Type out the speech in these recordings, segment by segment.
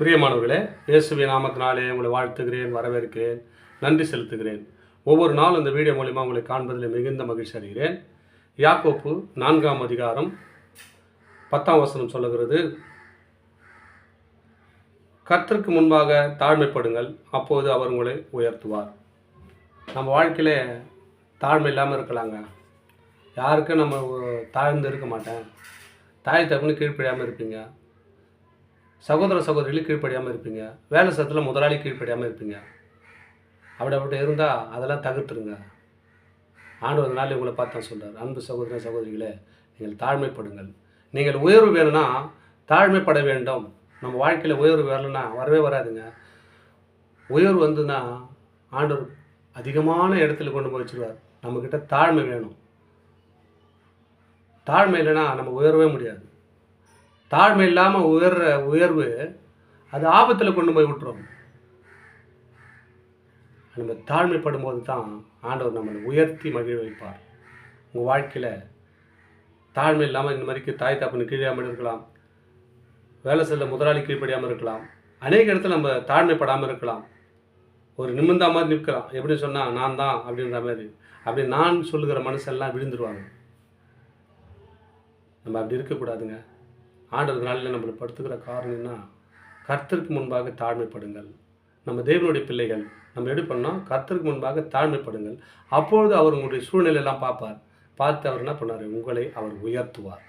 பிரியமானவர்களே, இயேசுவின் நாமத்தினாலே உங்களை வாழ்த்துகிறேன், வரவேற்கிறேன், நன்றி செலுத்துகிறேன். ஒவ்வொரு நாளும் இந்த வீடியோ மூலிமா உங்களை காண்பதில் மிகுந்த மகிழ்ச்சி அடைகிறேன். யாக்கோப்பு 4ஆம் அதிகாரம் 10ஆம் வசனம் சொல்லுகிறது, கர்த்தருக்கு முன்பாக தாழ்மைப்படுங்கள், அப்போது அவர் உங்களை உயர்த்துவார். நம்ம வாழ்க்கையில் தாழ்மை இல்லாமல் இருக்கலாங்க. யாருக்கும் நம்ம தாழ்ந்து இருக்க மாட்டேன். தாய் தகப்பனுக்கு கீழ்ப்படியாமல் இருப்பீங்க. சகோதர சகோதரிகளுக்கு கீழ்ப்படியாமல் இருப்பீங்க. வேலை சத்தில் முதலாளி கீழ்ப்படியாமல் இருப்பீங்க. அப்படி இருந்தால் அதெல்லாம் தவிர்த்துருங்க. ஆண்டவர் நாள் உங்களை பார்த்து தான் சொல்கிறார், அன்பு சகோதர சகோதரிகளே, நீங்கள் தாழ்மைப்படுங்கள். நீங்கள் உயர்வு வேணும்னா தாழ்மைப்பட வேண்டும். நம்ம வாழ்க்கையில் உயர்வு வரலன்னா வரவே வராதுங்க. உயர்வு வந்துன்னா ஆண்டவர் அதிகமான இடத்துல கொண்டு போய் வச்சுருவார். நம்மக்கிட்ட தாழ்மை வேணும். தாழ்மை இல்லைன்னா நம்ம உயரவே முடியாது. தாழ்மை இல்லாமல் உயர்வு அது ஆபத்தில் கொண்டு போய் விட்டுரும். நம்ம தாழ்மைப்படும் போது தான் ஆண்டவர் நம்மளை உயர்த்தி மகிழ வைப்பார். உங்கள் வாழ்க்கையில் தாழ்மை இல்லாமல் இந்த மாதிரிக்கு தாய் தாப்பனு கீழாமல் இருக்கலாம், வேலை செல்ல முதலாளி கீழ்ப்படியாமல் இருக்கலாம், அநேக இடத்துல நம்ம தாழ்மைப்படாமல் இருக்கலாம். ஒரு நிமிர்ந்த மாதிரி நிற்கலாம். எப்படி சொன்னால் நான் தான் அப்படின்ற மாதிரி, அப்படி நான் சொல்லுகிற மனுஷெல்லாம் விழுந்துருவாங்க. நம்ம அப்படி இருக்கக்கூடாதுங்க. ஆண்டவர் நாளில் நம்மளை படுத்துக்கிற காரணம்னா, கர்த்தருக்கு முன்பாக தாழ்மைப்படுங்கள். நம்ம தேவனுடைய பிள்ளைகள் நம்ம எப்படி பண்ணோம்? கர்த்தருக்கு முன்பாக தாழ்மைப்படுங்கள். அப்பொழுது அவர் உங்களுடைய சூழ்நிலையெல்லாம் பார்ப்பார். பார்த்து அவர் என்ன பண்ணார்? உங்களை அவர் உயர்த்துவார்.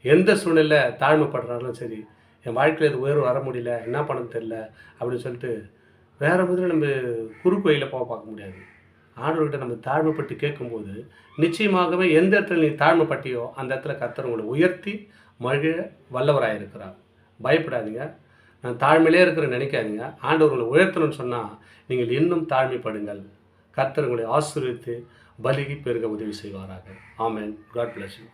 எந்த சூழ்நிலையில் தாழ்மைப்படுறாலும் சரி, என் வாழ்க்கையில் இது உயர்வு வர முடியல, என்ன பண்ண தெரியல அப்படின்னு சொல்லிட்டு வேறு மாதிரி நம்ம குறுக்கு வழியில் பார்க்க முடியாது. ஆண்டவர்கிட்ட நம்ம தாழ்மைப்பட்டு கேட்கும்போது நிச்சயமாகவே எந்த இடத்துல நீ தாழ்மைப்பட்டியோ அந்த இடத்துல கர்த்தர் உங்களை உயர்த்தி மகிழ வல்லவராக இருக்கிறார். பயப்படாதீங்க. நான் தாழ்மையிலே இருக்கிறேன்னு நினைக்காதீங்க. ஆண்டவர் உங்களை உயர்த்தணும்னு சொன்னால் நீங்கள் இன்னும் தாழ்மைப்படுங்கள். கர்த்தர் உங்களை ஆசீர்வதித்து பலுகி பெருக உதவி செய்வாராக. ஆமென். God bless you.